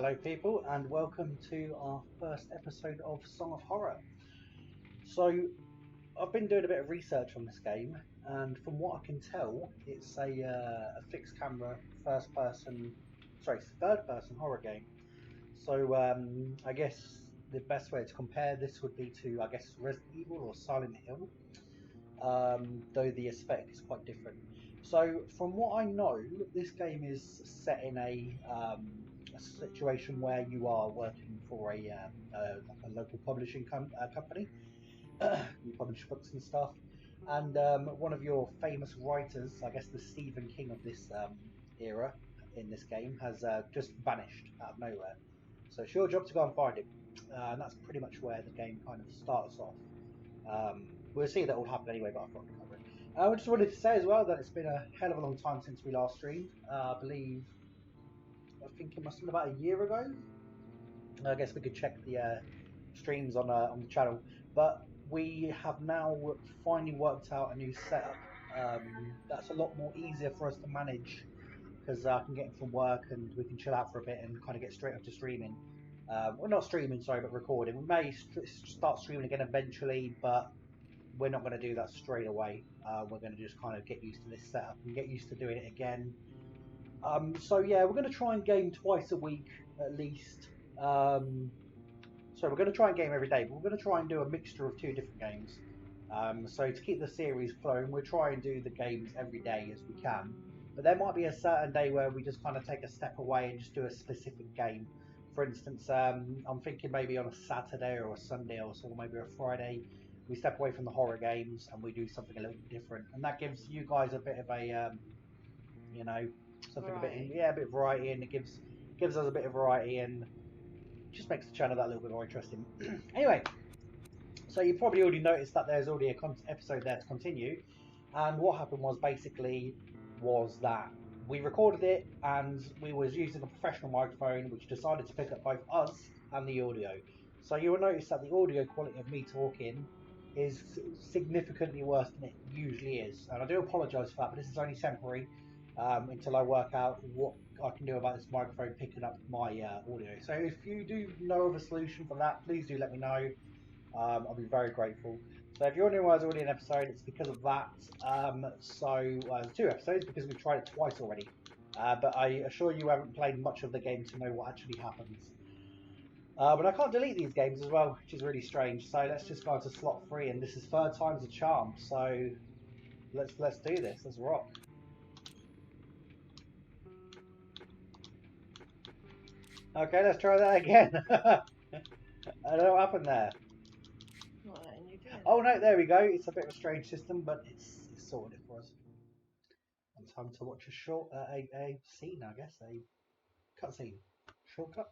Hello, people, and welcome to our first episode of Song of Horror. So, I've been doing a bit of research on this game, and from what I can tell, it's a fixed camera, third person horror game. So, I guess the best way to compare this would be to, Resident Evil or Silent Hill, though the aesthetic is quite different. So, from what I know, this game is set in a situation where you are working for a local publishing company. You publish books and stuff, and one of your famous writers, I guess the Stephen King of this era in this game, has just vanished out of nowhere. So it's your job to go and find him, and that's pretty much where the game kind of starts off. We'll see that will happen anyway, but I thought I'd cover it. I just wanted to say as well that it's been a hell of a long time since we last streamed. I think it must have been about a year ago. I guess we could check the streams on the channel, but we have now finally worked out a new setup. That's a lot more easier for us to manage because I can get in from work and we can chill out for a bit and kind of get straight up to streaming. Well, not streaming, sorry, but recording. We may start streaming again eventually, but we're not going to do that straight away. We're going to just kind of get used to this setup and get used to doing it again. So yeah, we're going to try and game twice a week at least. So we're going to try and game every day, but we're going to try and do a mixture of two different games. So to keep the series flowing, we'll try and do the games every day as we can. But there might be a certain day where we just kind of take a step away and just do a specific game. For instance, I'm thinking maybe on a Saturday or a Sunday or so, maybe a Friday, we step away from the horror games and we do something a little bit different. And that gives you guys a bit of a, something Variety. a bit of variety, and it gives us a bit of variety and just makes the channel that little bit more interesting. Anyway, so you probably already noticed that there's already a episode there to continue, and what happened was that we recorded it and we was using a professional microphone which decided to pick up both us and the audio. So you will notice that the audio quality of me talking is significantly worse than it usually is, and I do apologise for that, but this is only temporary until I work out what I can do about this microphone picking up my audio. So if you do know of a solution for that, please do let me know. I'll be very grateful. So if you're wondering why there's already an episode, it's because of that. Two episodes because we've tried it twice already. But I assure you haven't played much of the game to know what actually happens. But I can't delete these games as well, which is really strange. So let's just go into slot 3, and this is third time's a charm. So let's do this. Let's rock. Okay, let's try that again. I don't know what happened there. Not letting you do it. Oh no, there we go. It's a bit of a strange system, but it's sorted it for us. And time to watch a short, a scene, I guess, a cutscene, shortcut.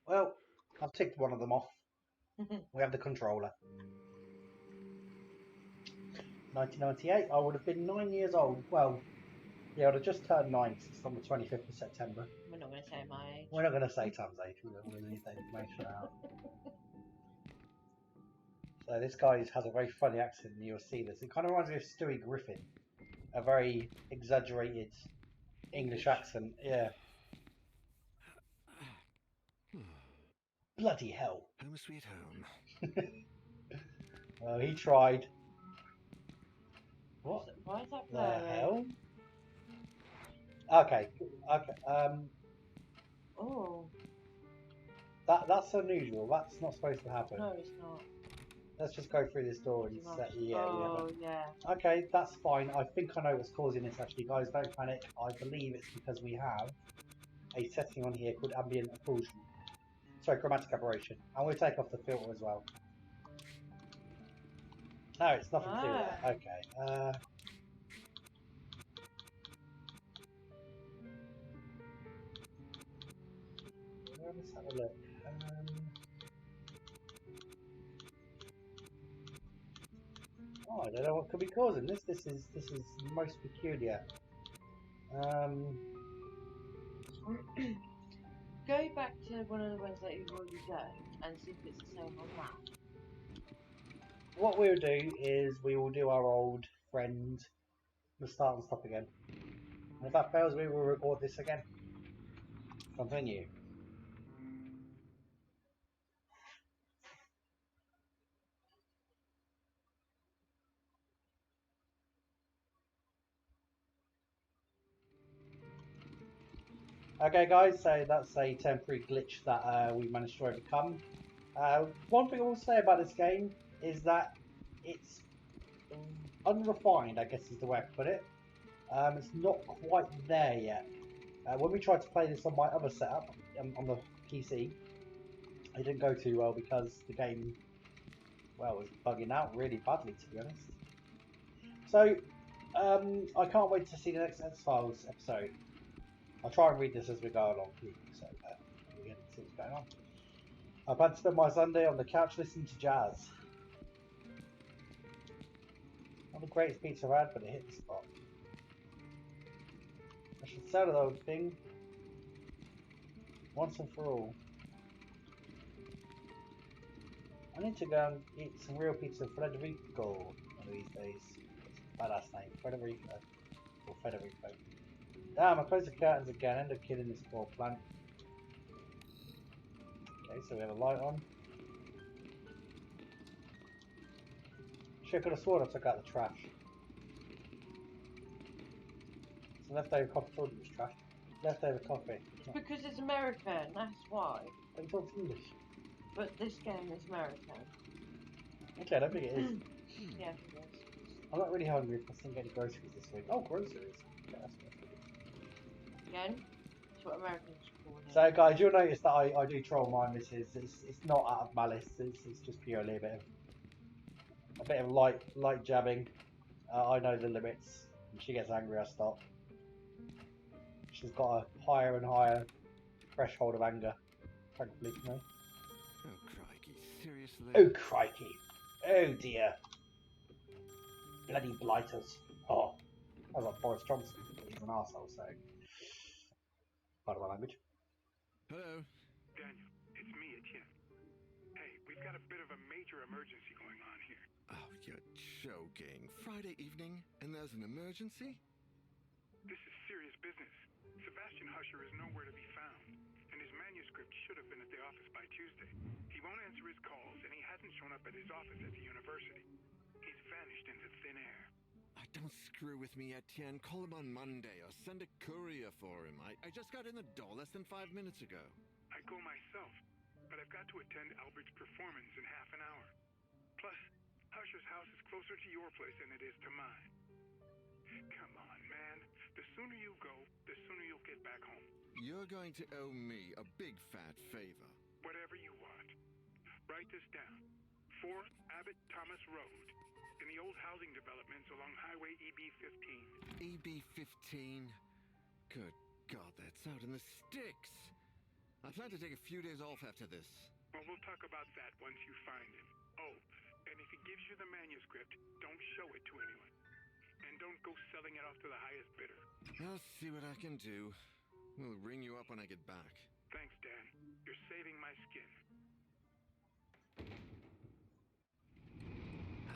Well, I've ticked one of them off. We have the controller. 1998, I would have been 9 years old. Well, yeah, I would have just turned 9 since it's on the 25th of September. We're not going to say my age. We're not going to say Tom's age, we don't want to leave that information out. So this guy has a very funny accent, and you'll see this. It kind of reminds me of Stewie Griffin. A very exaggerated English accent, yeah. Bloody hell. Home sweet home. Well, he tried. What Why is that the blurry? hell? Okay. Oh, That's unusual. That's not supposed to happen. no, it's not. Let's just go through this door and set. Oh, yeah. Okay, that's fine. I think I know what's causing this actually, guys. Don't panic. I believe it's because we have a setting on here called ambient occlusion. Sorry, chromatic aberration. I'm going to take off the filter as well. No, it's nothing to do with that. Okay. Let's have a look. Oh, I don't know what could be causing this. This is most peculiar. Go back to one of the ones that you've already done and see if it's the same on that. What we'll do is we will do our old friend. We'll start and stop again. And if that fails, we will record this again. Continue. Okay guys, so that's a temporary glitch that we managed to overcome. One thing I will say about this game is that it's unrefined, I guess is the way I put it. It's not quite there yet. When we tried to play this on my other setup, on the PC, it didn't go too well because the game, well, was bugging out really badly, to be honest. So, I can't wait to see the next X-Files episode. I'll try and read this as we go along, too, so we can see what's going on. I plan to spend my Sunday on the couch listening to jazz. Not the greatest pizza I've had, but it hit the spot. I should sell the old thing once and for all. I need to go and eat some real pizza Federico one of these days. Badass name, Federico. Or Federico. Damn, I closed the curtains again. I end up killing this poor plant. Okay, so we have a light on. Shit, I could have sworn I took out the trash. Some leftover coffee. Told you it was trash. Leftover coffee. Because it's American, that's why. Don't talk English. But this game is American. Okay, I don't think it is. Yeah, it is. I'm not really hungry if I didn't get any groceries this week. Oh, groceries. Okay, that's good. Again, that's what Americans call it. So guys, you'll notice that I do troll my missus. It's not out of malice. It's just purely a bit of light jabbing. I know the limits. When she gets angry, I stop. She's got a higher and higher threshold of anger. Thankfully for me. Oh, crikey. Seriously? Oh crikey! Oh dear! Bloody blighters! Oh, that was like Boris Johnson. He's an arsehole, so. Pardon my language. Hello? Daniel, it's me, Etienne. Hey, we've got a bit of a major emergency going on here. Oh, you're joking. Friday evening, and there's an emergency? This is serious business. Sebastian Husher is nowhere to be found, and his manuscript should have been at the office by Tuesday. He won't answer his calls, and he hasn't shown up at his office at the university. He's vanished into thin air. Don't screw with me, Etienne. Call him on Monday or send a courier for him. I just got in the door less than 5 minutes ago. I'd go myself, but I've got to attend Albert's performance in half an hour. Plus, Husher's house is closer to your place than it is to mine. Come on, man. The sooner you go, the sooner you'll get back home. You're going to owe me a big fat favor. Whatever you want. Write this down. 4 Abbott Thomas Road, in the old housing developments along Highway EB-15. EB-15? Good God, that's out in the sticks. I plan to take a few days off after this. Well, we'll talk about that once you find him. Oh, and if he gives you the manuscript, don't show it to anyone. And don't go selling it off to the highest bidder. I'll see what I can do. We'll ring you up when I get back. Thanks, Dan. You're saving my skin.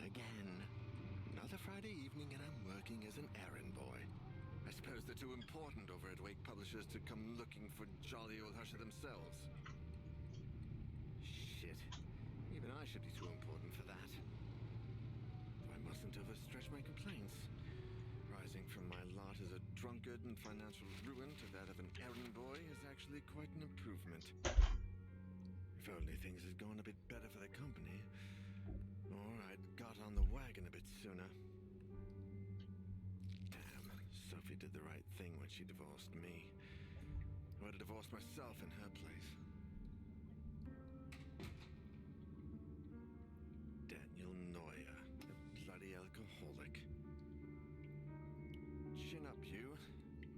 Again. Another Friday evening and I'm working as an errand boy. I suppose they're too important over at Wake Publishers to come looking for jolly old Husher themselves. Shit. Even I should be too important for that. I mustn't overstretch my complaints. Rising from my lot as a drunkard and financial ruin to that of an errand boy is actually quite an improvement. If only things had gone a bit better for the company. Or I'd got on the wagon a bit sooner. Damn, Sophie did the right thing when she divorced me. Or I'd have divorced myself in her place. man up, you.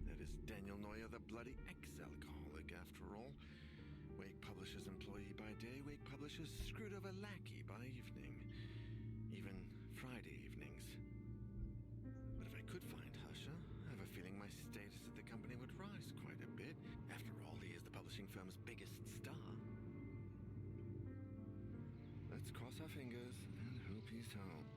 That is Daniel Neuer, the bloody ex-alcoholic, after all. Wake Publishers employee by day, Wake Publishers screwed over lackey by evening. Even Friday evenings. But if I could find Husher, I have a feeling my status at the company would rise quite a bit. After all, he is the publishing firm's biggest star. Let's cross our fingers and hope he's home.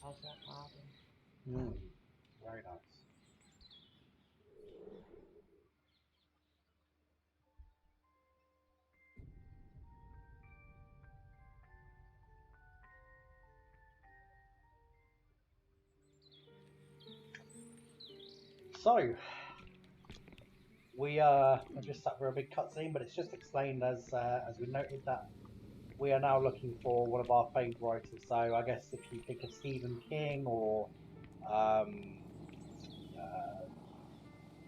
Sounds like Marvin. Very nice. So, we are just sat for a big cutscene, but it's just explained as we noted that we are now looking for one of our famed writers. So I guess if you think of Stephen King or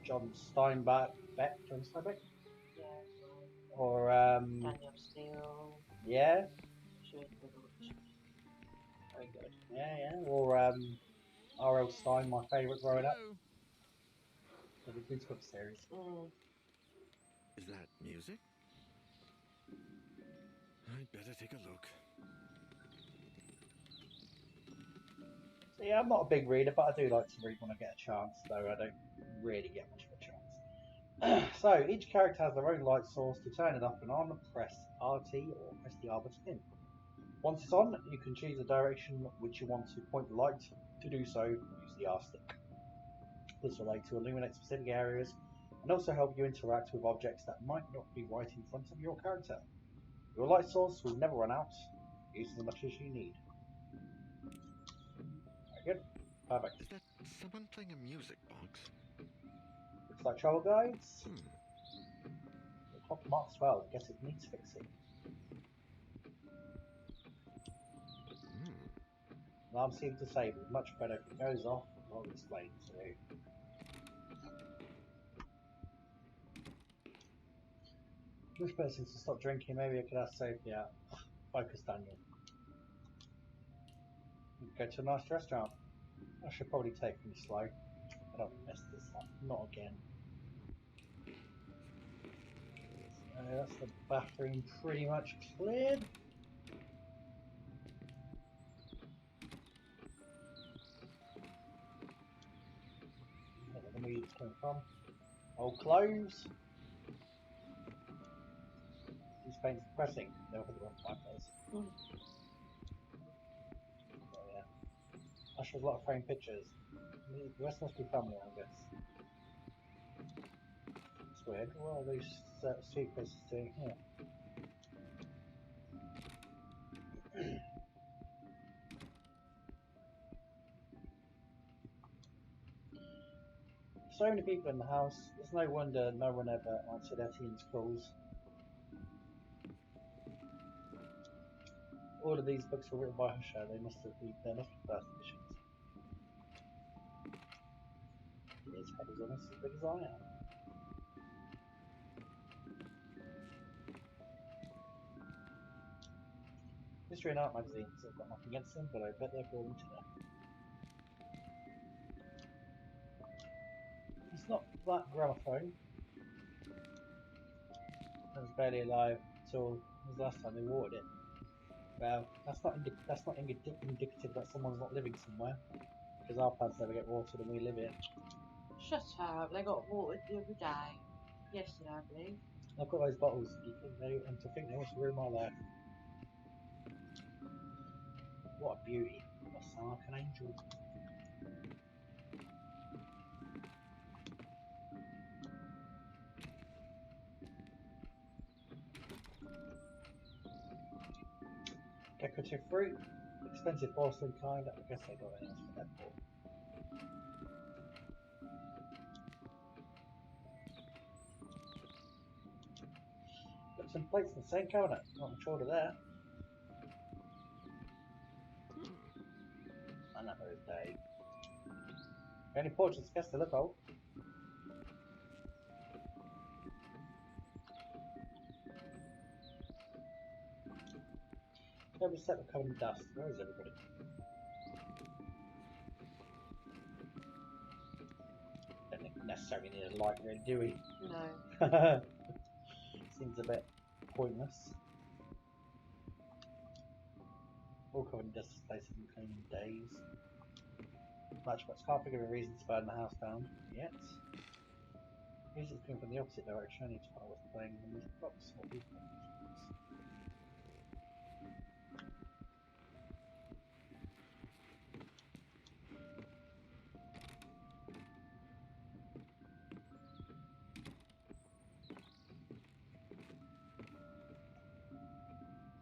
John Steinbeck, Yeah. or Daniel Steele. yeah, Stuart Little. Very good. yeah, or R.L. Stein, my favourite growing up. Hello. For the Goosebumps series. Is that music? I'd better take a look. So yeah, I'm not a big reader, but I do like to read when I get a chance, though I don't really get much of a chance. So each character has their own light source. To turn it up and on, press RT or press the R button. Once it's on, you can choose the direction which you want to point the light. To do so, use the R stick. This will aid to illuminate specific areas and also help you interact with objects that might not be right in front of your character. Your light source will never run out. Use as much as you need. Very good. Perfect. Is that someone playing a music box? Looks like travel guides. Hmm. The clock marks 12. Guess it needs fixing. Alarm seems disabled. Much better if it goes off. I'll explain to you. Which person to stop drinking? Maybe I could ask Sophia. Focus, Daniel. Go to a nice restaurant. I should probably take things slow. I don't mess this up. Not again. That's the bathroom pretty much cleared. Where the music's coming from. Old clothes. These paint's depressing. They'll put the wrong time those. Oh yeah. Usher's a lot of framed pictures. The rest must be family, I guess. It's weird. What are these suitcases doing here? So many people in the house. It's no wonder no one ever answered Etienne's calls. All of these books were written by Husher. They must be first editions. His head is almost as big as I am. History and art magazines. I've got nothing against them, but I bet they're boring to death. It's not that gramophone. It was barely alive until it was the last time they watered it. Well, that's not indicative that someone's not living somewhere, because our plants never get watered and we live here. Shut up, they got watered the other day. Yesterday, I believe. I've got those bottles. Do you think they want to ruin my life? What a beauty! I sound like an angel. Decorative fruit, expensive porcelain kind. I guess they got it else for that. Got some plates in the same cabinet. Not much order there. Another day. Any portraits guess they look old. Every set will cover in dust. Where is everybody? Don't necessarily need a light red, do we? No. Seems a bit pointless. All covered in dust, place in cleaning days. Matchbox can't think of a reason to burn the house down yet. Music's coming from the opposite direction. I need to find out what's playing in these box. What we've got.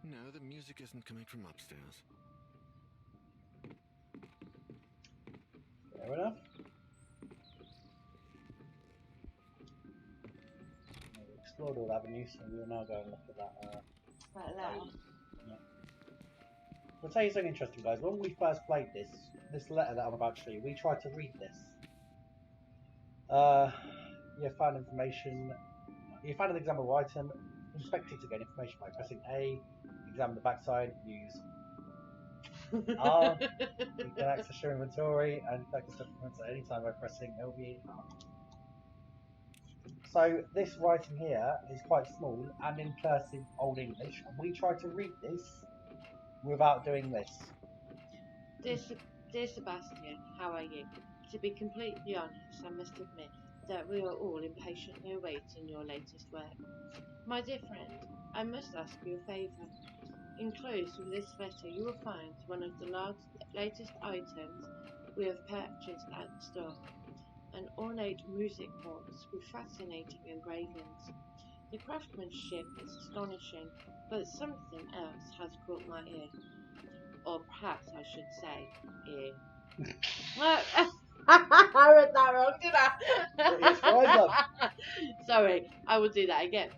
No, the music isn't coming from upstairs. Fair enough. We've explored all avenues, so we will now go and look at that. Like that. I'll tell you something interesting, guys. When we first played this letter that I'm about to show you, we tried to read this. You found information. You found an example item. Expected to gain information by pressing A. Examine the backside. Use R. You can access your inventory and collect the documents at any time by pressing LB. So this writing here is quite small and in cursive Old English, and we tried to read this without doing this. Dear Sebastian, how are you? To be completely honest, I must admit that we are all impatiently awaiting your latest work. My dear friend, I must ask you a favour. Enclosed with this letter you will find one of the latest items we have purchased at the store. An ornate music box with fascinating engravings. The craftsmanship is astonishing, but something else has caught my ear. Or perhaps I should say, ear. I read that wrong, did I? Yes, rise up. Sorry, I will do that again.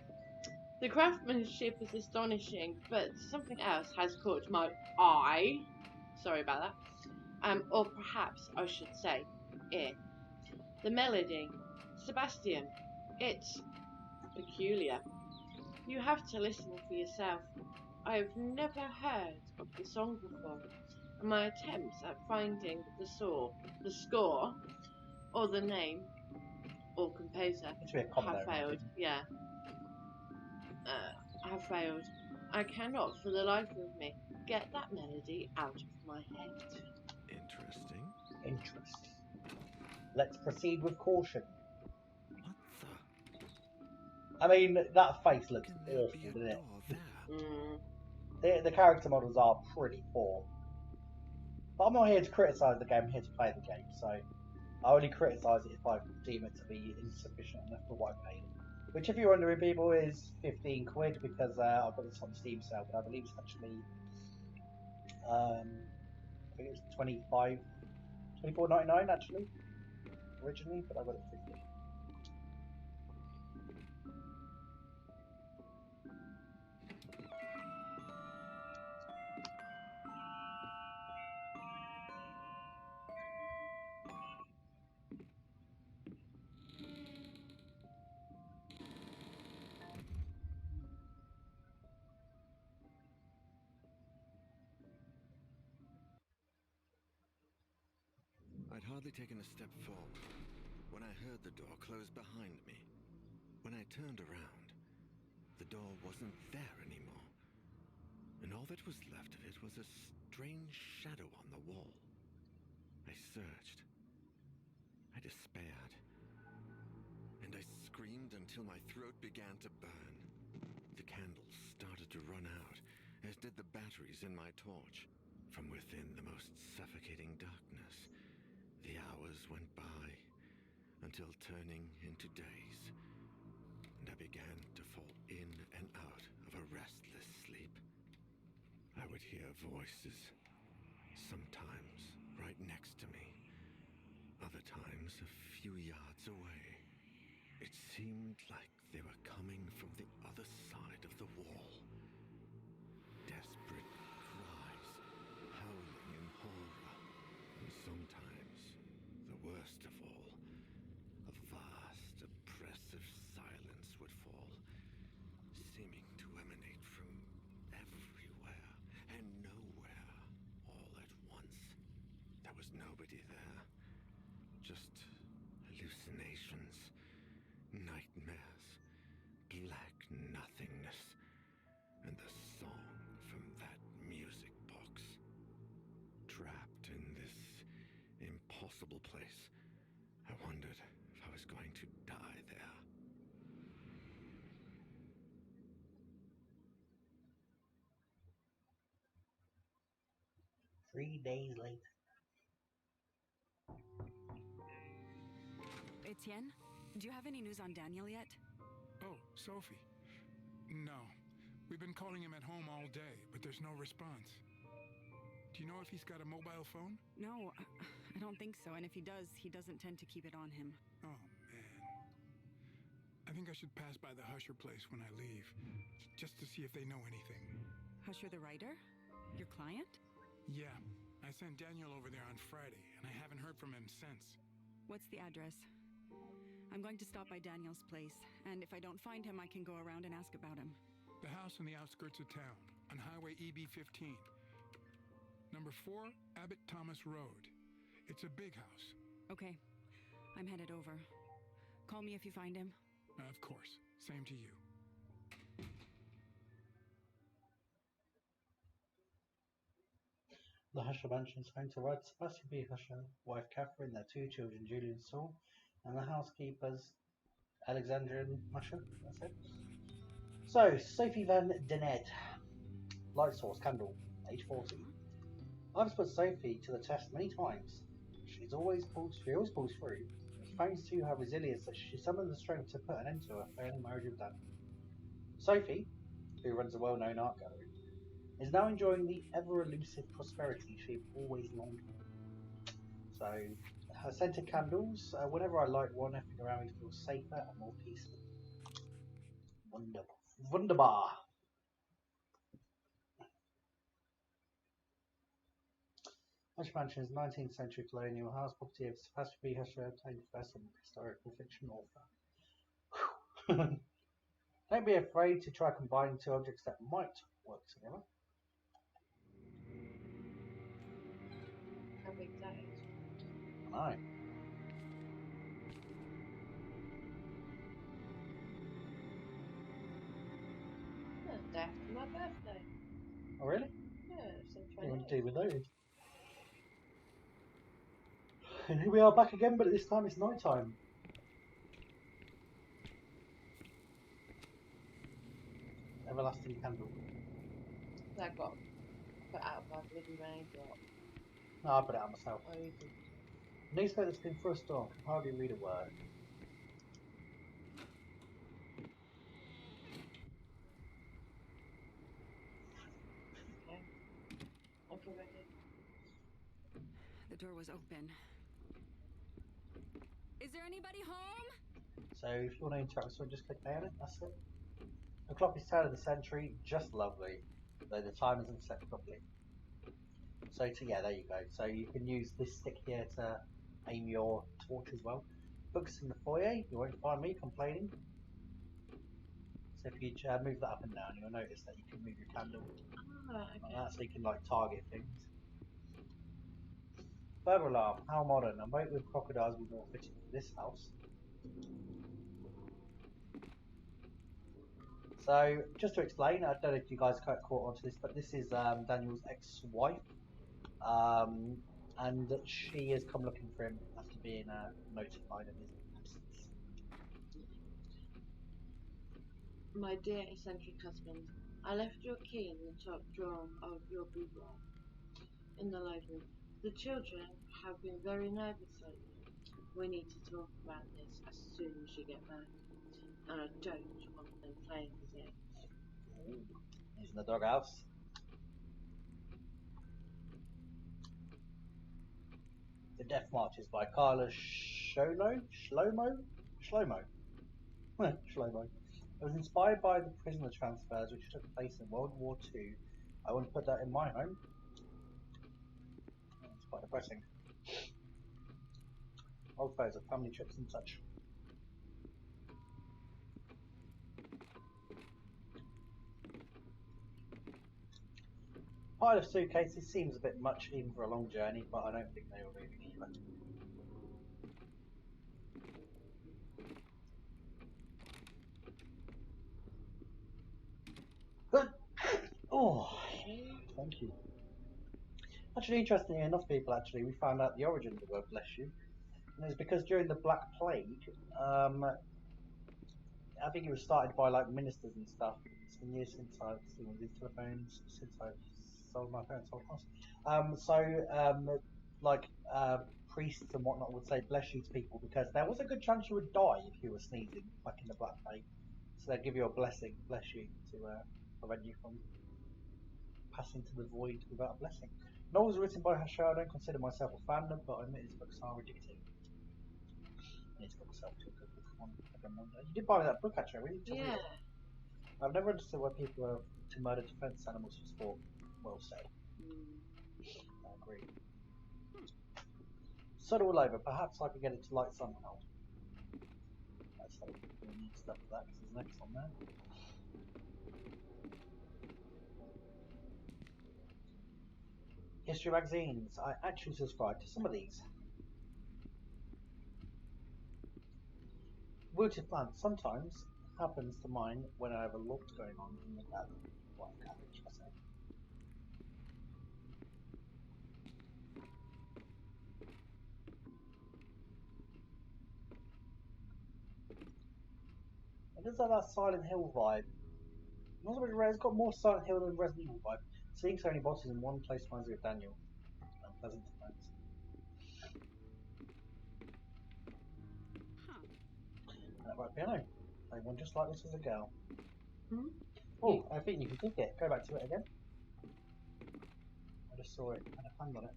The craftsmanship is astonishing, but something else has caught my eye. Sorry about that. Or perhaps I should say, ear. The melody, Sebastian, it's peculiar. You have to listen for yourself. I have never heard of the song before, and my attempts at finding the score, or the name, or composer It should be a combo. have failed. Yeah. Have failed. I cannot for the life of me get that melody out of my head. Interesting. Interest. Let's proceed with caution. What the? I mean, that face looks Can there awful, be a doesn't it? door there? The character models are pretty poor. But I'm not here to criticise the game, I'm here to play the game, so I only criticise it if I deem it to be insufficient enough for what I paid. Which, if you're wondering, people, is 15 quid because I've got this on Steam sale, but I believe it's actually, I think it was $24.99 actually, originally, but I got it for 15. I'd hardly taken a step forward when I heard the door close behind me. When I turned around, the door wasn't there anymore, and all that was left of it was a strange shadow on the wall. I searched. I despaired. And I screamed until my throat began to burn. The candles started to run out, as did the batteries in my torch. From within the most suffocating darkness, the hours went by, until turning into days, and I began to fall in and out of a restless sleep. I would hear voices, sometimes right next to me, other times a few yards away. It seemed like they were coming from the other side of the wall. Desperate cries, howling in horror, and sometimes, the worst of all, a vast, oppressive silence would fall, seeming to emanate from everywhere and nowhere all at once. There was nobody there, just hallucinations, nightmares, black nothingness, and the song from that music box. Trapped in this impossible place, I wondered if I was going to die there. Three days later. Etienne, do you have any news on Daniel yet? Oh, Sophie. No. We've been calling him at home all day, but there's no response. Do you know if he's got a mobile phone? No, I don't think so. And if he does, he doesn't tend to keep it on him. Oh, man. I think I should pass by the Husher place when I leave, just to see if they know anything. Husher the writer? Your client? Yeah. I sent Daniel over there on Friday, and I haven't heard from him since. What's the address? I'm going to stop by Daniel's place, and if I don't find him, I can go around and ask about him. The house on the outskirts of town, on Highway EB-15. Number 4, Abbott Thomas Road. It's a big house. Okay, I'm headed over. Call me if you find him. Of course. Same to you. The Husher Mansion is home to Rod Sebastian B. Husher, wife Catherine, their 2 children, Julian and Saul, and the housekeepers, Alexandra and Husher. That's it. So, Sophie Van Denet. Light source, candle, age 40. I've put Sophie to the test many times. She always pulls through. It's thanks to her resilience that she summoned the strength to put an end to her failing marriage with Dan. Sophie, who runs a well-known art gallery, is now enjoying the ever-elusive prosperity she always longed for. So, her scented candles, whenever I light one, everything around me feels safer and more peaceful. Wunderbar. Husher Mansion is a 19th century colonial house property of Sebastian B. Husher, obtained first from historical fiction author. Don't be afraid to try combining 2 objects that might work together. How big that is. I know. Day after my birthday. Oh, really? Yeah, it's I wouldn't 28. even notice. And here we are back again, but this time it's night time. Everlasting candle. That got put out by bloody raindrop. No, I put it out myself. Oh, you did. Newspaper that's been for a storm can hardly read a word. Okay. Okay, ready. The door was open. Is there anybody home? So if you want to interact with someone, just click A on it, that's it. The clock is turn of the century, just lovely, though the time isn't set properly. So yeah, there you go. So you can use this stick here to aim your torch as well. Books in the foyer, you won't find me complaining. So if you move that up and down, you'll notice that you can move your candle Ah, like okay. that, so you can like target things. Burglar alarm, how modern. A boat with crocodiles would be more fitting for this house. So, just to explain, I don't know if you guys caught onto this, but this is Daniel's ex-wife, and she has come looking for him after being notified of his absence. My dear eccentric husband, I left your key in the top drawer of your boudoir in the library. The children have been very nervous lately. We need to talk about this as soon as you get back. And I don't want them playing with it. He's in the doghouse. Death Marches by Carla Shlomo? Shlomo. It was inspired by the prisoner transfers which took place in World War II. I wouldn't put that in my home. It's quite depressing. Old photos of family trips and such. Pile of suitcases seems a bit much even for a long journey, but I don't think they were really either. Oh, thank you. Actually, interestingly enough, people, we found out the origin of the word bless you. And it's because during the Black Plague, I think it was started by like ministers and stuff. It's been years since I've seen these telephones, since I've sold my parents' old house. Priests and whatnot would say bless you to people because there was a good chance you would die if you were sneezing, like in the Black Plague. So they'd give you a blessing, bless you, to prevent you from passing to the void without a blessing. Novels written by Hachette. I don't consider myself a fan of, but I admit his books are addictive. I need to get myself to a good book one day. You did buy that book actually, really? Yeah. I've never understood why people are to murder defense animals for sport. Well said. I agree. Sod all over. Perhaps I could get it to light somehow. Let's hope we need stuff for that because there's next on there. History magazines. I actually subscribe to some of these. Wilted plants sometimes happens to mine when I have a lot going on in the garden. Well, cabbage, I say. It does have that Silent Hill vibe. It's got more Silent Hill than Resident Evil vibe. Seeing so many bosses in one place reminds me of Daniel. Unpleasant times. And about piano. Played one just like this as a girl. Oh, I think you can click it. Go back to it again. I just saw it. Had a hand on it.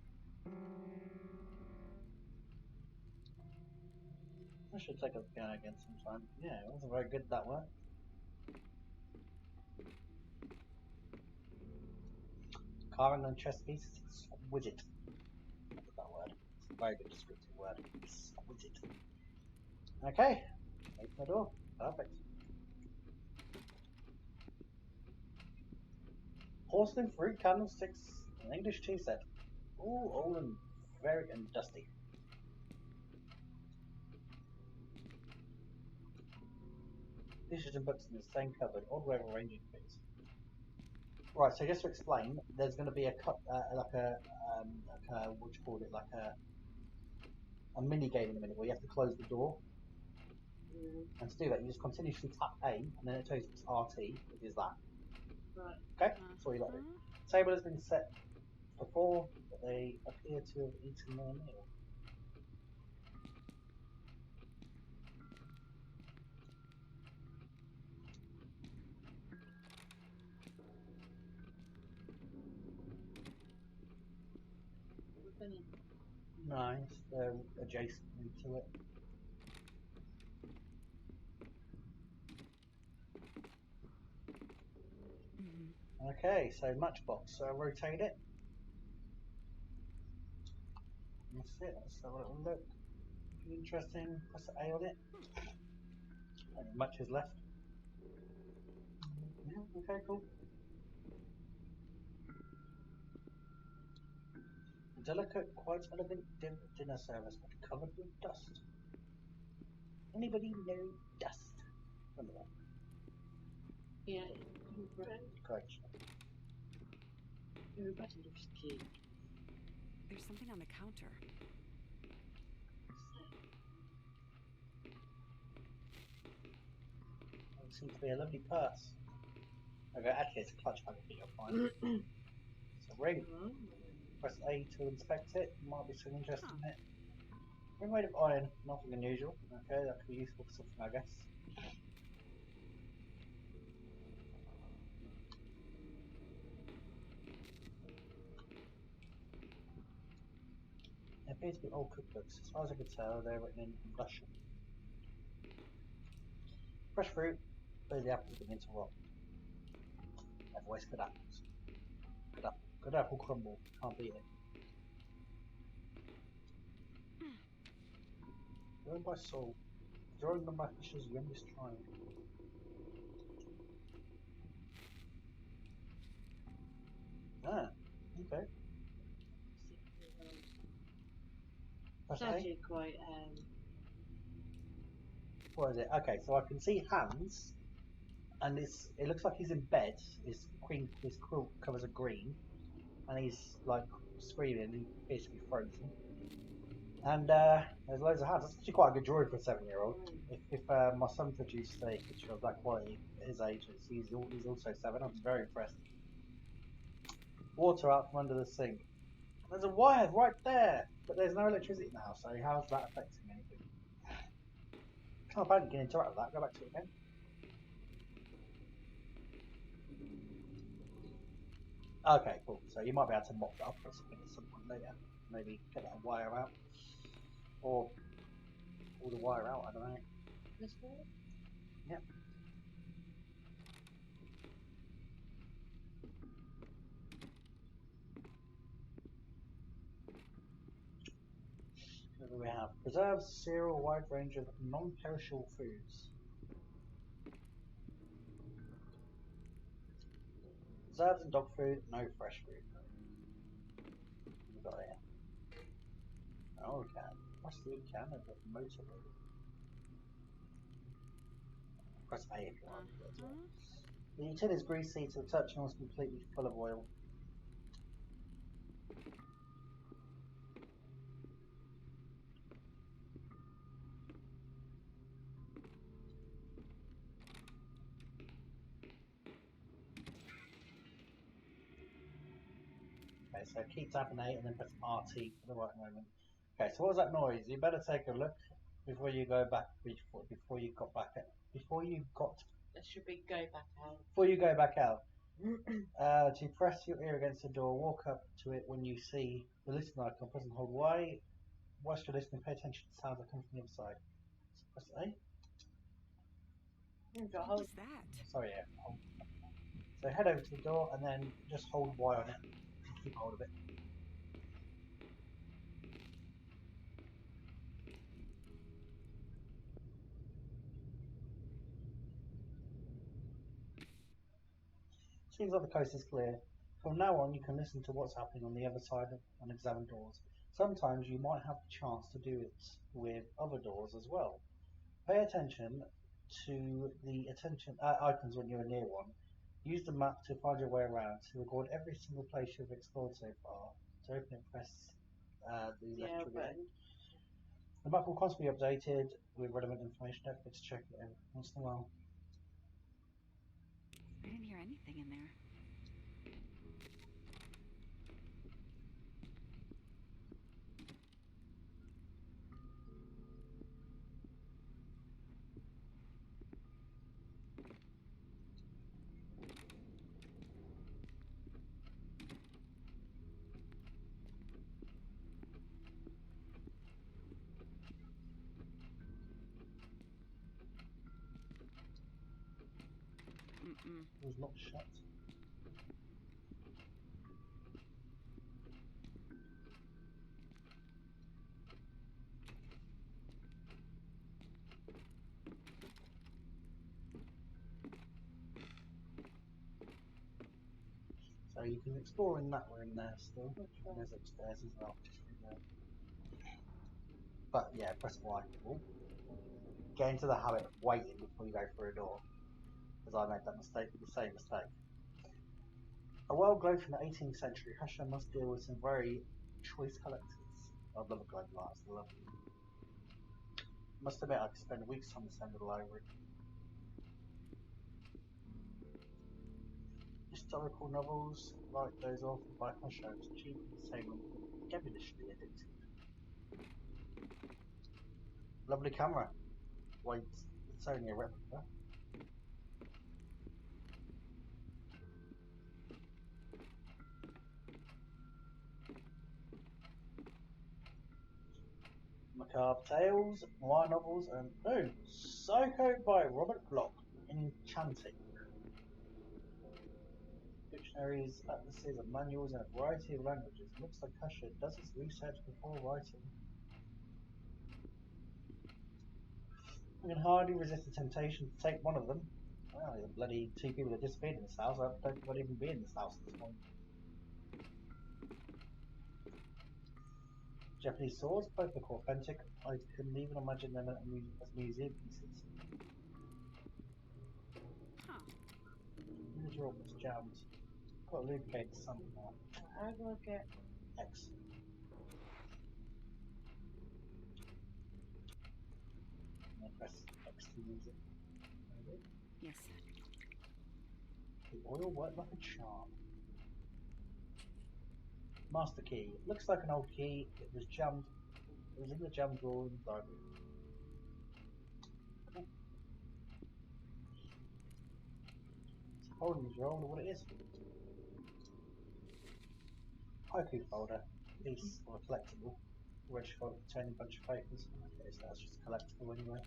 I should take up the piano again sometime. Yeah, it wasn't very good that one. Carving on chess piece is exquisite. Look at that word. It's a very good descriptive word. Exquisite. Okay. Open the door. Perfect. Porcelain fruit candlesticks, an English tea set. All old and very dusty. Dishes and books in the same cupboard. Odd way of arranging things. Right, so just to explain, there's going to be a what do you call it, like a mini game in a minute where you have to close the door. And to do that, you just continuously tap A, and then it tells you it's RT, which is that. Right. Okay, that's all you got to do. The table has been set before, but they appear to have eaten their meal. Nice, they're adjacent to it. Okay, so matchbox. So rotate it. That's it. Let's have a little look. Interesting. Press the A on it. And matches left. Yeah, okay, cool. Delicate, quite elegant dinner service, but covered with dust. Anybody know dust? Remember that? Yeah. Correct. Everybody loves tea. There's something on the counter. It seems to be a lovely purse. Okay, actually it's a clutch bag, but you'll find. It's a ring. Press A to inspect it. Might be some interest in it. Ring made of iron, nothing unusual. Okay, that could be useful for something, I guess. A appear to be old cookbooks. As far as I can tell, they're written in Russian. Fresh fruit, but the apples begin to rot. I've always good apples. Good apple crumble. Can't beat it. Joined by Saul. Drawing on my Fisher's youngest child. Ah, okay. It's Okay. actually quite, What is it? Okay, so I can see hands, and it looks like he's in bed. His quilt covers are green, and he's like screaming. He appears to be frozen. And there's loads of hands. That's actually quite a good drawing for a 7-year-old. If my son produced a picture of that quality at his age, he's also 7. I'm very impressed. Water out from under the sink. There's a wire right there, but there's no electricity now. So how's that affecting anything? Can't apparently get interact with that. Go back to it again. Okay, cool. So you might be able to mop that up or something at some point later. Maybe get that wire out. Or pull the wire out, I don't know. this way? Yep. What do we have? Preserves, cereal, a wide range of non-perishable foods. Preserves and dog food, no fresh food. What have we got here? Oh, can. Press the can of the motor wheel. Press A if you want. The utensil is greasy to the touch and almost completely full of oil. Okay, so keep tapping A and then press RT for the right moment. Okay, so what was that noise? You better take a look before you go back. Before you got back out. Before you Should we go back out? Before you go back out. To press your ear against the door, walk up to it when you see the listen icon. Press and hold Y. Whilst you're listening, pay attention to sounds that come from the other side. So press A. What was that? Sorry, yeah. Hold. So head over to the door and then just hold Y on it. Keep hold of it. Seems like the coast is clear. From now on, you can listen to what's happening on the other side of unexamined doors. Sometimes you might have the chance to do it with other doors as well. Pay attention to the icons when you're near one. Use the map to find your way around. To record every single place you've explored so far. To open it, press the left trigger. Button. The map will constantly be updated with relevant information. Don't forget to check it every once in a while. I didn't hear anything in there. It was not shut. So you can explore in that room there still. And there's upstairs as well. But yeah, press Y. Get into the habit of waiting before you go through a door. Because I made that mistake, the same mistake. A world globe from the 18th century, Husher must deal with some very choice collectors. I love a globe like this, I love them. Must admit I could spend weeks on this end of the library. Historical novels like those authored by Husher was cheap and the same and devilishly addictive. Lovely camera. Wait, it's only a replica. Macabre Tales, Noir Novels, and boom, Psycho by Robert Bloch. Enchanting. Dictionaries, atlases, and manuals in a variety of languages. Looks like Husher does his research before writing. I can hardly resist the temptation to take one of them. Well, the bloody two people that disappeared in this house. I don't think I'd even be in this house at this point. Japanese swords, both look authentic. I couldn't even imagine them as museum pieces. Huh. Here's your was jammed. Got to lubricate something now. I will get. Excellent. And then press X to use it. There we go. Yes. The oil worked like a charm. Master key. Looks like an old key. It was jammed. It was in the jam drawer in the diary. Cool. It's a holding drawer. I wonder what it is. Haiku folder. Piece or a collectible. Reg folder containing a bunch of papers. Okay, so that's just a collectible anyway.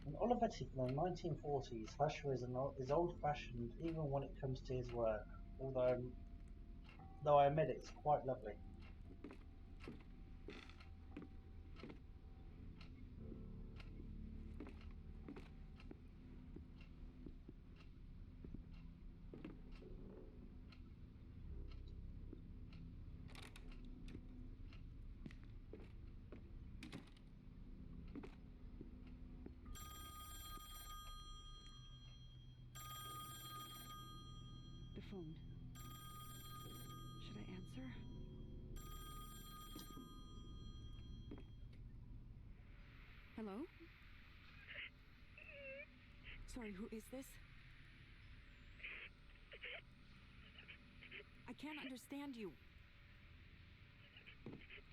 An Olivetti from the 1940s, Husher is old-fashioned even when it comes to his work, though I admit it's quite lovely. The phone. Should I answer? Hello? Sorry, who is this? I can't understand you.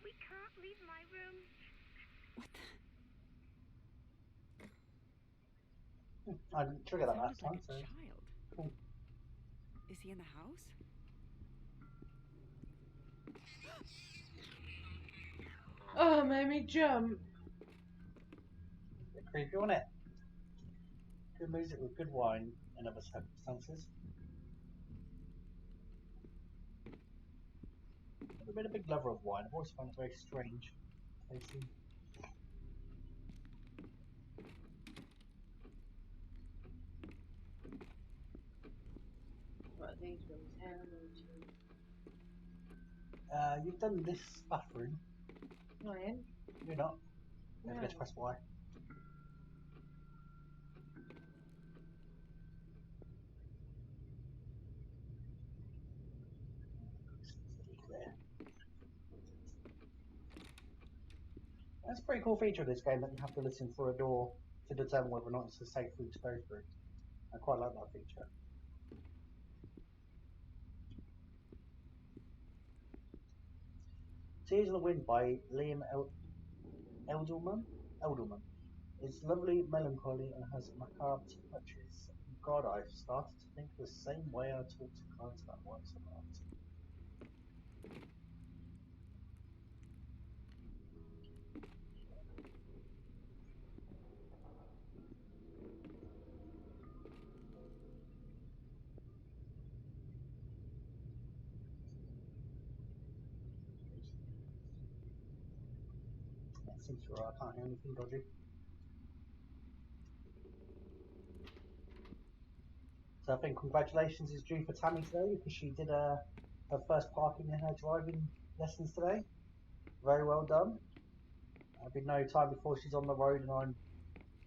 We can't leave my room. What the? I didn't trigger that last Sounded time, like a so child. cool. Is he in the house? Oh, made me jump. Bit creepy, wasn't it? Good music with good wine in other circumstances. I've been a big lover of wine. I've always found it very strange tasting. What these rooms animal to. You've done this bathroom. I am. You're not. Don't No. forget to press Y. There. That's a pretty cool feature of this game that you have to listen for a door to determine whether or not it's a safe route to go through. I quite like that feature. Tears in the Wind by Liam Eldelman. It's lovely, melancholy, and has macabre touches. God, I've started to think the same way I talk to clients about works of art. That seems right. I can't hear anything dodgy. So I think congratulations is due for Tammy today because she did her first parking in her driving lessons today. Very well done. There'll be no time before she's on the road and I'm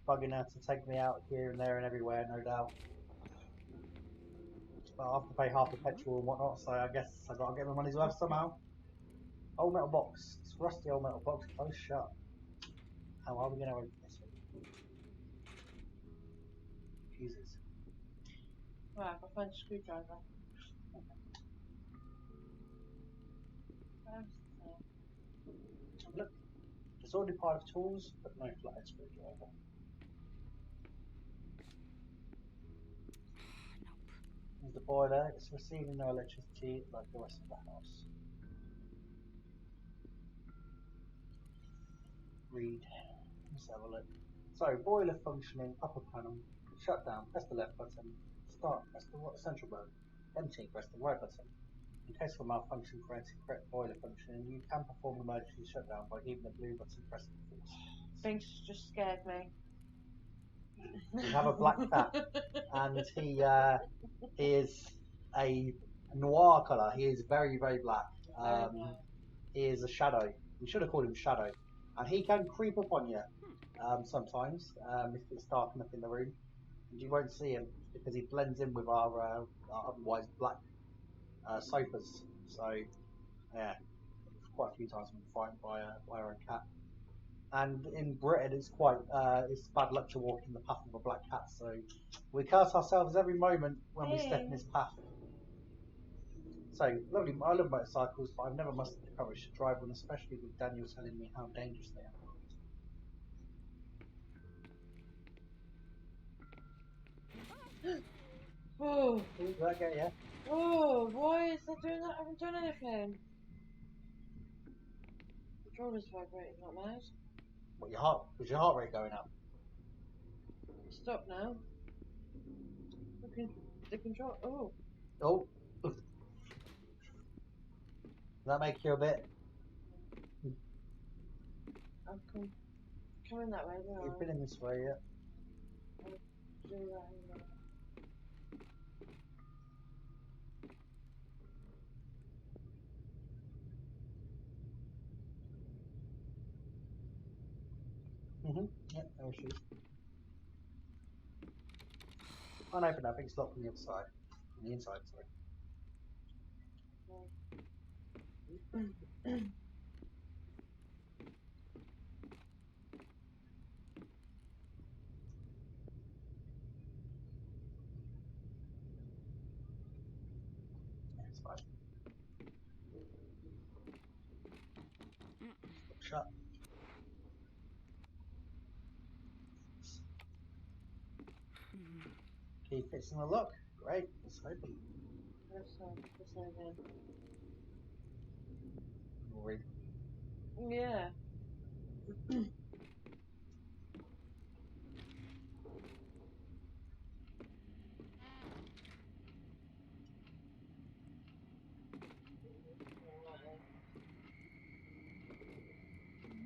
bugging her to take me out here and there and everywhere, no doubt. But I have to pay half the petrol and whatnot, so I guess I've got to get my money's worth somehow. Old metal box. It's a rusty old metal box, closed shut. How are we going to open this one? Jesus. Right, I'll find a screwdriver. Where's Look, disordered pile of tools, but no flathead screwdriver. There's the boiler. It's receiving no electricity like the rest of the house. Read. Let's have a look. So, boiler functioning, upper panel, shut down, press the left button, start, press the central button, empty, press the right button. In case of a malfunction preventing correct boiler functioning, you can perform emergency shutdown by leaving the blue button pressed and force. Things just scared me. We have a black cat, and he is a noir colour. He is very, very black. He is a shadow. We should have called him Shadow. And he can creep up on you sometimes if it's dark enough in the room. And you won't see him because he blends in with our otherwise black sofas. So, yeah, quite a few times we've been frightened by our own cat. And in Britain, it's bad luck to walk in the path of a black cat. So we curse ourselves every moment when we step in his path. So lovely. I love motorcycles, but I've never mustered the courage to drive one, especially with Daniel telling me how dangerous they are. Oh, Did that get you? oh, why is that doing that? I haven't done anything. The controller's vibrating, not mouse. What, was your heart rate going up? Stop now. The control. Oh, Oh. Does that make you a bit? I'm coming that way. No, You've been in this way yet? I'll do that in a minute. Yep, no issues. Unopened, I think it's locked from the other side. On the inside, sorry. Yeah, it's fine. Shut. Key fits in the lock. Great, let's open. Let's open. We'll read. Yeah.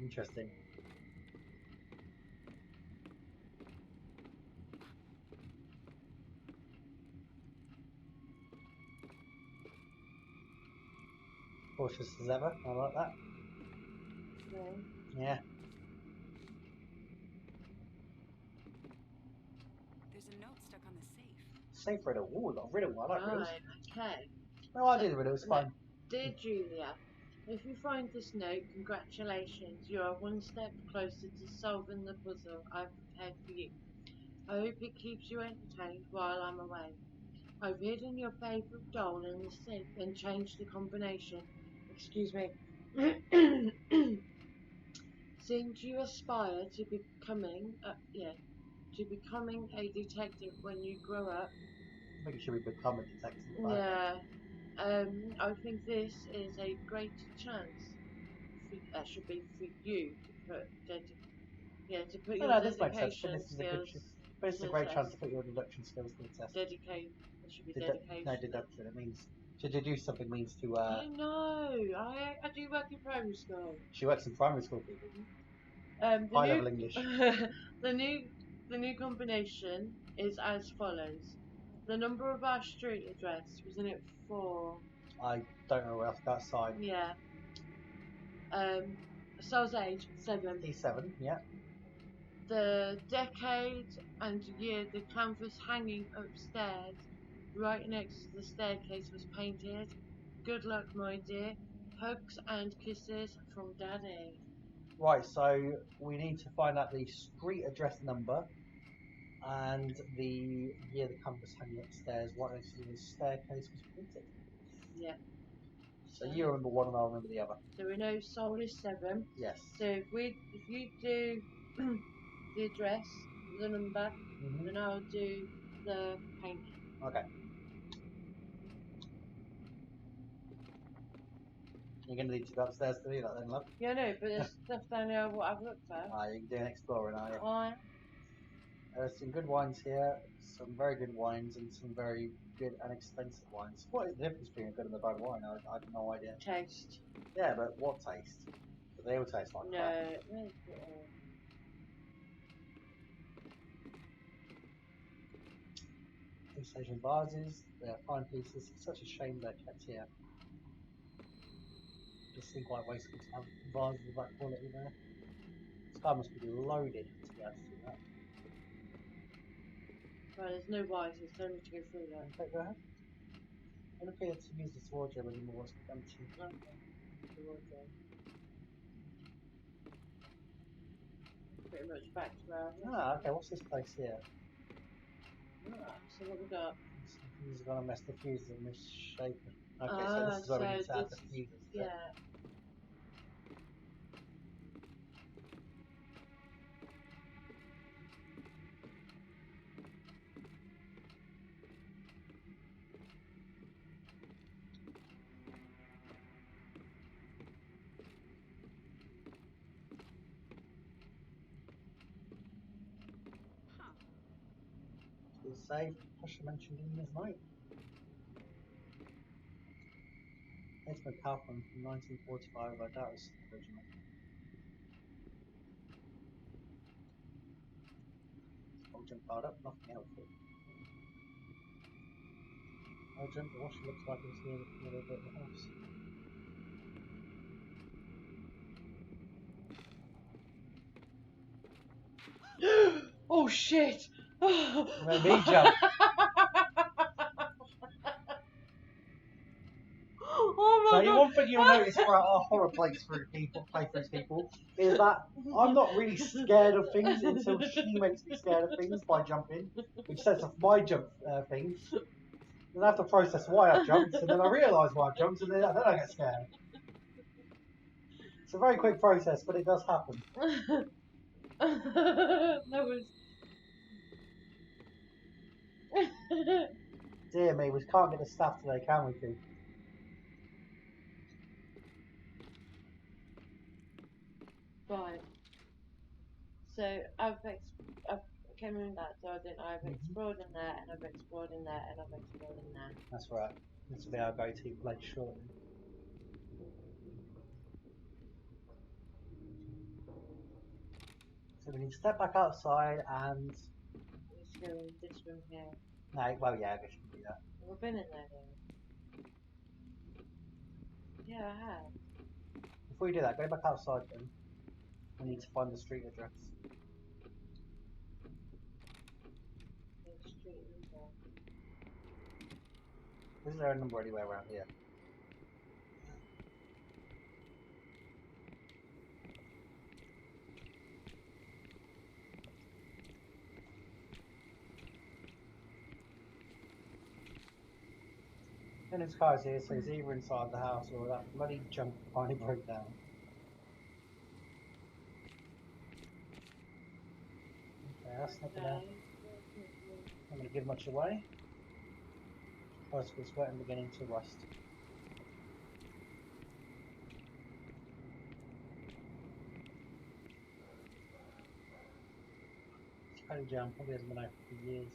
Interesting. Cautious as ever. I like that. Yeah. There's a note stuck on the safe. Safe riddle. Ooh, not riddle. I like riddles. Right, okay. No, I did the riddle. It's fine. Dear Julia, if you find this note, congratulations. You are one step closer to solving the puzzle I've prepared for you. I hope it keeps you entertained while I'm away. I've hidden your favourite doll in the safe and changed the combination. Excuse me. Since you aspire to becoming a detective when you grow up, I think you should become a detective. yeah, I think this is a great chance. That should be for you to put your No, this makes sense. dedication But this is a great skills chance to to put your deduction skills to the test. dedicate. It should be dedication. No, deduction. It means to deduce something means to. I know. I do work in primary school. She works in primary school, people. The High new, level English. the new combination is as follows. The number of our street address, wasn't it 4? I don't know where else that side. Yeah. Soul's age 7. E7, yeah. The decade and year the canvas hanging upstairs, right next to the staircase, was painted. Good luck, my dear. Hugs and kisses from Daddy. Right, so we need to find out the street address number and the year the compass hanging upstairs right next to the staircase was painted. Yeah. So you remember one and I'll remember the other. So we know Soul is 7. Yes. So if you do the address, the number, Mhm. then I'll do the painting. Okay. You're going to need to go upstairs to do that then, love. Yeah, no, but there's stuff down there what I've looked for. Ah, you can do an exploring, are you? Why? There's some good wines here, some very good wines, and some very good and expensive wines. What is the difference between a good and a bad wine? I have no idea. Taste. Yeah, but what taste? Do they all taste like No. crap? East Asian vases, they're fine pieces. It's such a shame they're kept here. Just seem quite wasteful to have vases of that quality there. This guy must be loaded to be able to do that. Well, there's no wise, there's so much to go through that. Okay, go ahead. I don't appear to use this wardrobe anymore, it's empty. The wardrobe. Pretty much back to where I was. Ah, okay, what's this place here? So what we got? He's gonna mess the fuses and misshapen. Okay, so this is where we need to add the fuses. is it? Yeah. It's safe. Pusher mentioned in his note. Esmond Kaufman from 1945, I doubt it's the original. I'll jump hard up, nothing helpful. I'll jump, the washer looks like it's near the bit of the house. Oh shit! Let me jump. Oh So my god! one thing you'll notice throughout our horror playthroughs people, is that I'm not really scared of things until she makes me scared of things by jumping, which sets off my jump things. Then I have to process why I jumped, and then I realise why I jumped, and then I get scared. It's a very quick process, but it does happen. That was. Dear me, we can't get the staff today, can we, Pete? Right. So I've came in that garden. I've explored in there, and I've explored in there, and I've explored in there. That's right. This will be our go-to place shortly. So we need to step back outside and... Let's go in this room here. No, well, yeah, I guess you can do that. We've been in there though. Yeah, I have. Before you do that, go back outside then. We need to find the street address. The street is there. Is there a number anywhere around here? And his car's here, so he's either inside the house or that bloody junk finally broke down. Okay, that's not gonna give much away. Bicycle's wet and beginning to rust. Paddy Jam probably hasn't been open for years.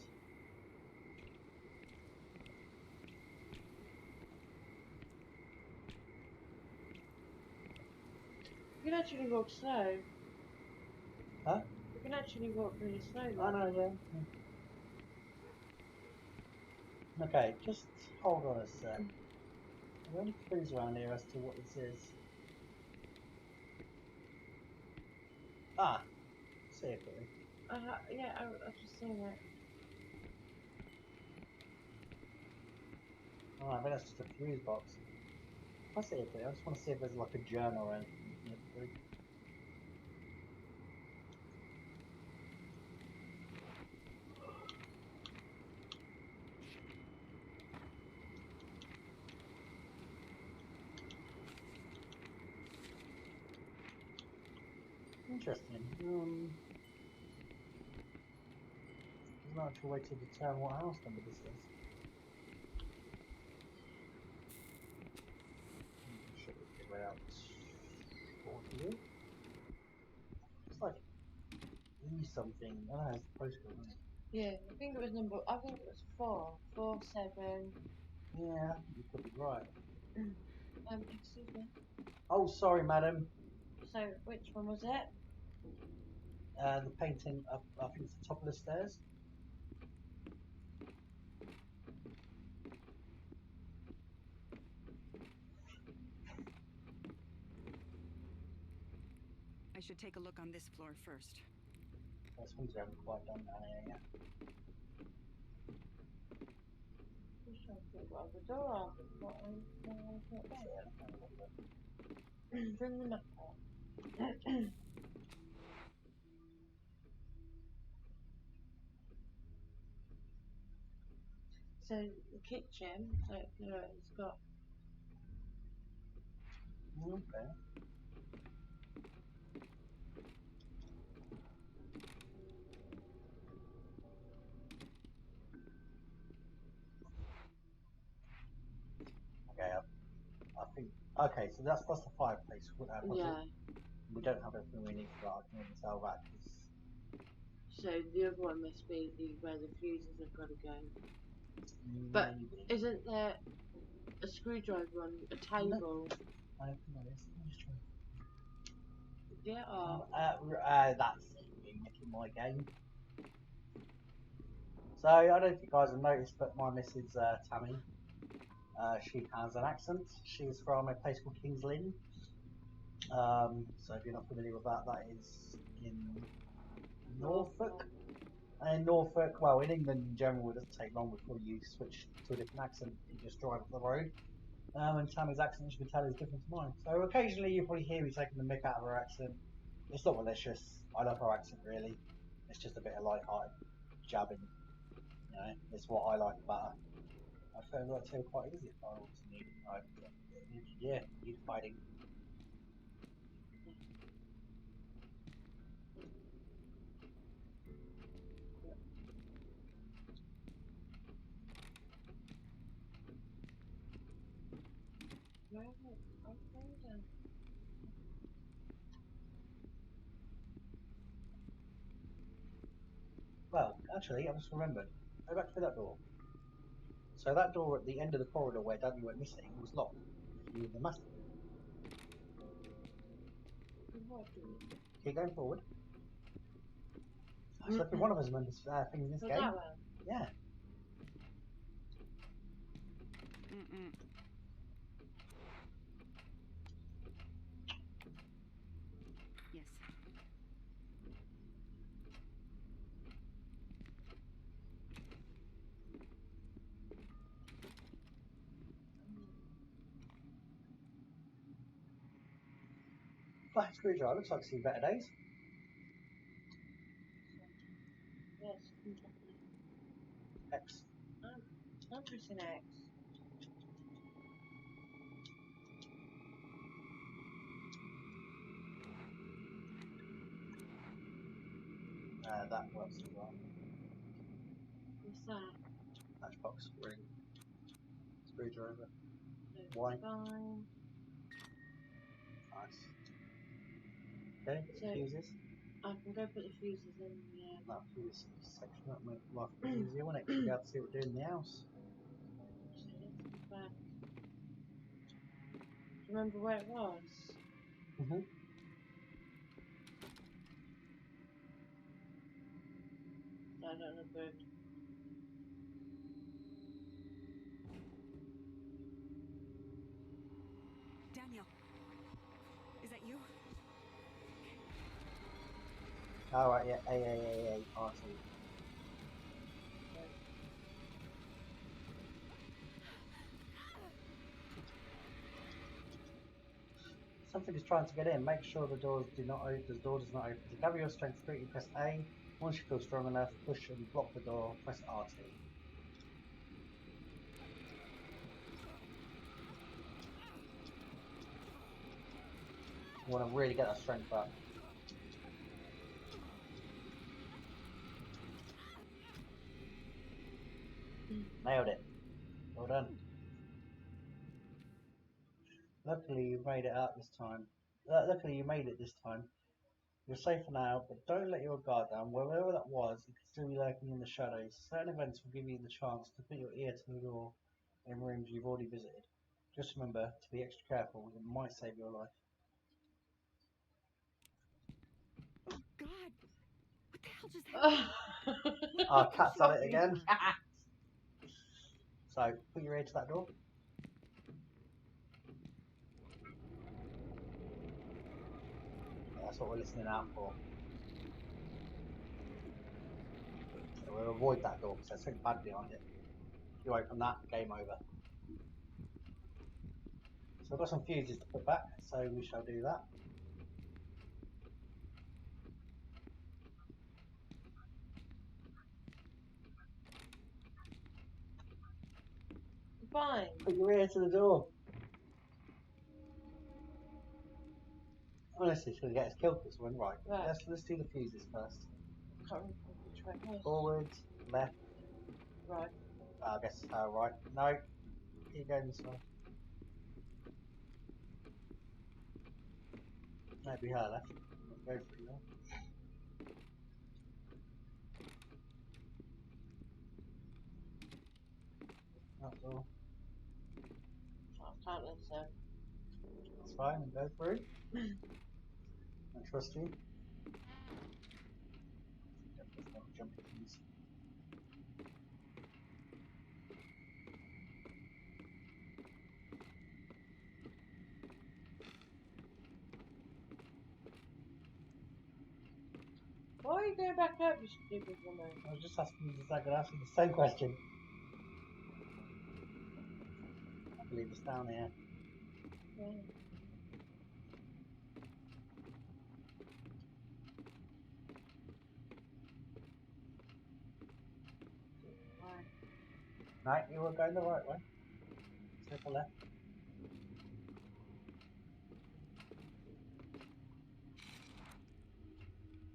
You can actually walk slow. Huh? You can actually walk really slowly. I know, yeah. Okay, just hold on a sec. Are there any clues around here as to what this is? Ah, see it quickly. Yeah, I've just seen it. Oh, I bet that's just a fuse box. I see it quickly. I just want to see if there's like a journal or anything. Interesting. There's no actual way to determine what house number this is. Should we figure out for you? It's like E something. I don't know, it's the postcode, isn't it? Yeah, I think it was number. I think it was 447. Yeah, you could be right. Excuse me. Oh, sorry, madam. So, which one was it? The painting up, I think it's the top of the stairs. I should take a look on this floor first. Those ones we haven't quite done down here yet. Just trying to think what the door off. What it's not there. Bring them up. So the kitchen, so it's got Okay. Okay, I think. Okay, so that's the fireplace. yeah. We don't have everything we need for that. I can even tell that. 'Cause So the other one must be where the fuses have got to go. But maybe. isn't there a screwdriver on a table? I don't know this. I'm just trying. Yeah. Or That's me making my game. So I don't know if you guys have noticed, but my Mrs. Tammy, she has an accent. She's from a place called King's Lynn. So if you're not familiar with that, that is in Norfolk. And in Norfolk, well, in England in general, it doesn't take long before you switch to a different accent. You just drive up the road. And Tammy's accent, you can tell, is different to mine. So occasionally you probably hear me taking the mick out of her accent. It's not malicious. I love her accent, really. It's just a bit of light-hearted jabbing. You know, it's what I like about her. I found that too quite easy if I was need. Yeah, need fighting. where is it? I found it. Well, actually, I just remembered. Go back to that door. So that door at the end of the corridor where Daniel went missing was locked. You used the master. What do we? Keep going forward. So if one of us remembers things in this So game. that one. Yeah. Mm-mm. Yes. Flat screwdriver looks like seen better days. Yes. X. I'm pressing X. That works as well. What's that? Matchbox ring. Screwdriver. So Why? fine. Nice. Okay, So- fuses. I can go put the fuses in. Yeah. That fuse section, that make life a bit easier, won't it? 'Cause you'll be able to see what we're doing in the house. So let's go back. Do you remember where it was? Mm-hmm. I don't know where. Daniel, is that you? Oh, right, yeah. A, RT. Something is trying to get in. Make sure the door does not open. To gather your strength, quickly press A. Once you feel strong enough, push and block the door. Press RT. You want to really get that strength up. Nailed it. Well done. Luckily you made it out this time. Luckily you made it this time. You're safe for now, but don't let your guard down. Wherever that was, it could still be lurking in the shadows. Certain events will give you the chance to put your ear to the door in rooms you've already visited. Just remember to be extra careful. It might save your life. Oh, God. What the hell just happened? Our cat's at it Fucking again. cat. So, put your ear to that door. That's what we're listening out for. So we'll avoid that door because there's something bad behind it. If you open that, game over. So I've got some fuses to put back, so we shall do that. Fine. Put your ear to the door. Honestly, it's going to get us killed this one, right? Right. Let's do the fuses first. Can't remember which way it was. Forward, left, Right. I guess right. No, you go this way. Maybe her left. Go for it now. That's all. I can't think so. That's fine, and go through. I trust you. Jump keys. Why are you going back up, you stupid woman? I was just asking you the same question. I believe it's down here. Yeah. No, you were going the right way. Take a left.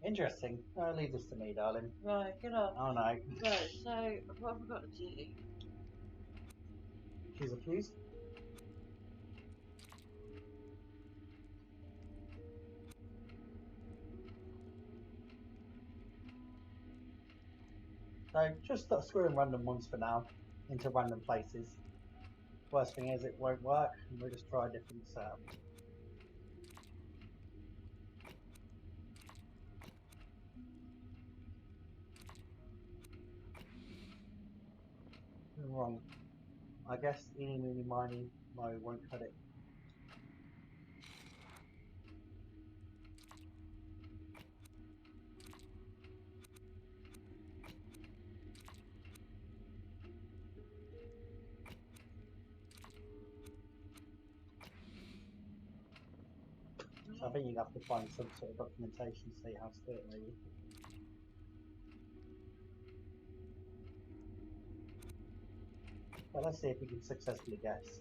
Interesting. I'll leave this to me, darling. Right, get on. Oh no. Right, so what have we got to do? Choose a fuse. So just start screwing random ones for now into random places. Worst thing is it won't work, and we'll just try a different setup. Wrong. I guess eeny, meeny, miny, mo won't cut it. So I think you have to find some sort of documentation to see how to do it, maybe. But let's see if we can successfully guess.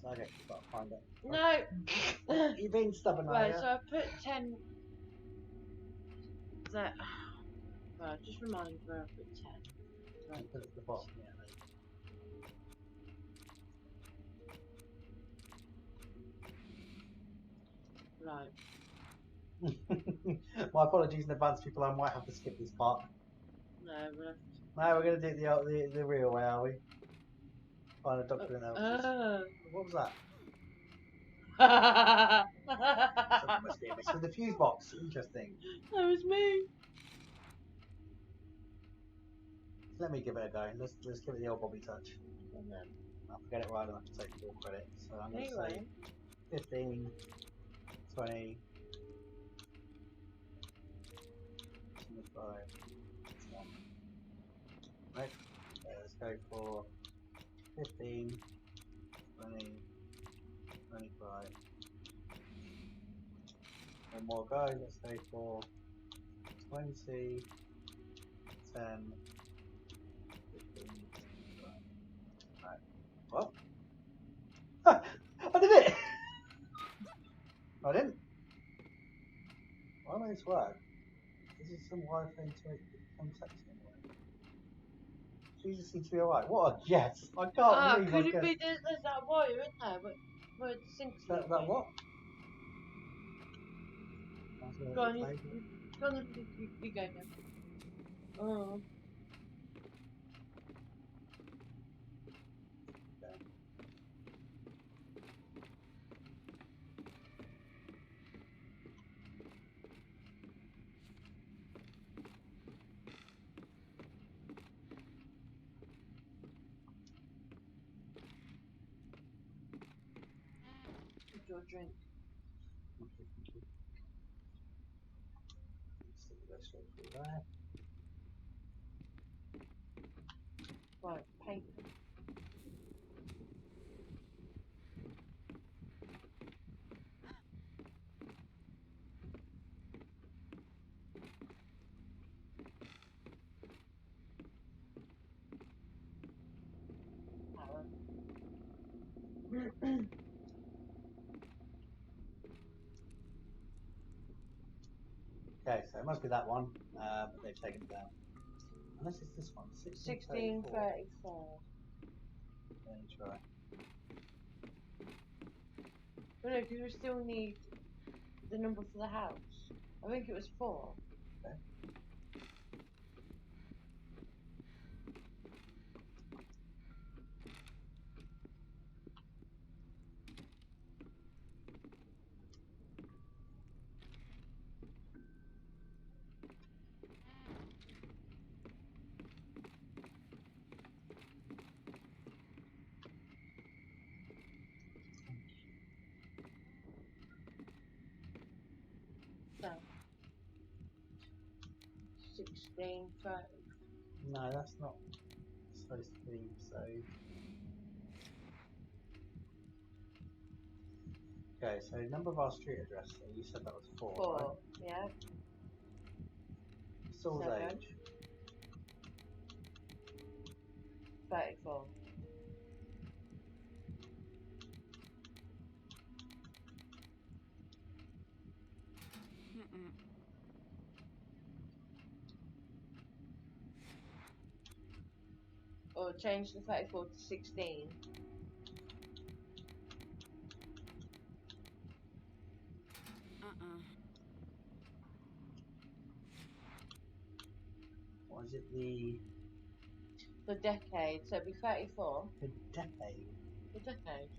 So I guess you've got to find it. No! You're being stubborn, Right, are so I put 10. That. Right, just remind me where I put 10. Right, put it at the bottom, yeah. Right. My apologies in advance, people. I might have to skip this part. No, but. No, we're going to do the real way, are we? Find a document else. What was that? Something must be a miss with the fuse box. Interesting. That was me. Let me give it a go. Let's give it the old Bobby touch. And then, I'll get it right and I can take full credit. So I'm going to say anyway, 15, 20, 25. Right. Okay, let's go for 15, 20, 25. One more go. Let's go for 20, 10, 15. Right. What? I did it! I didn't. this work? Is this some Wi-Fi into some texting work? Jesus seems to be alright. What a guess! I can't believe I could it guessed. be there's that wire in there where the sink's That leaking? what? Go on, you go now. Oh. Your drink. Okay, thank you. Let's go straight through there. Right, paper. Okay, so it must be that one, but they've taken it down. Unless it's this one, 1634. 1634. Let me try. But no, do we still need the number for the house? I think it was 4. Okay. So 1630. No, that's not supposed to be, so... Okay, so number of our street address, so you said that was 4, 4. right? Yeah. Saul's 7. age. 34. Mm-mm. Or change the 34 to 16. Or is it the decade, so it'd be 34. decade The decade.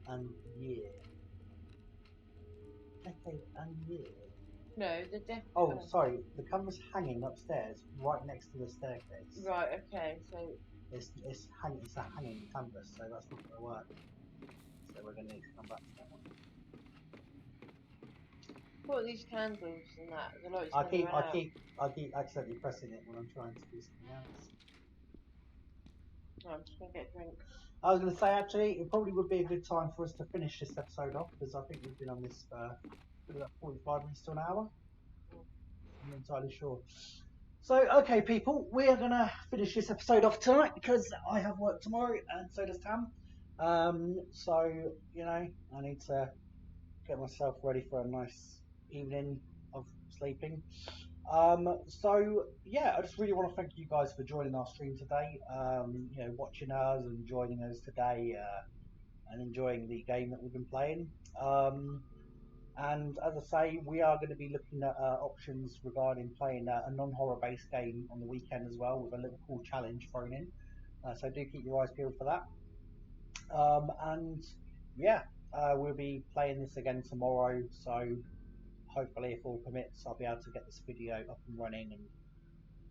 and year? Decade and year? No, the decade. Oh, sorry, the camera's hanging upstairs, right next to the staircase. Right, okay, so It's a hanging canvas, so that's not going to work. So we're going to need to come back to that one. put these candles and that. The lights I never keep run out. accidentally pressing it when I'm trying to do something else. Oh, I'm just gonna get a drink. I was going to say, actually, it probably would be a good time for us to finish this episode off, because I think we've been on this for about 45 minutes to an hour. I'm not entirely sure. So, okay, people, we are going to finish this episode off tonight, because I have work tomorrow, and so does Tam. So, you know, I need to get myself ready for a nice evening of sleeping. So yeah, I just really want to thank you guys for joining our stream today. You know, watching us and joining us today, and enjoying the game that we've been playing. And as I say, we are going to be looking at options regarding playing a non-horror based game on the weekend as well, with a little cool challenge thrown in. So do keep your eyes peeled for that. And yeah, we'll be playing this again tomorrow. So hopefully, if all permits, I'll be able to get this video up and running and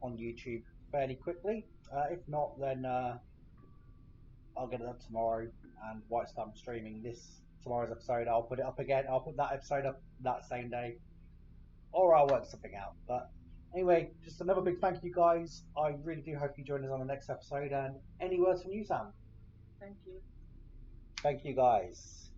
on YouTube fairly quickly. If not, then I'll get it up tomorrow, and whilst I'm streaming tomorrow's episode, I'll put it up again. I'll put that episode up that same day, or I'll work something out. But anyway, just another big thank you, guys. I really do hope you join us on the next episode. And any words from you, Sam? Thank you. Thank you, guys.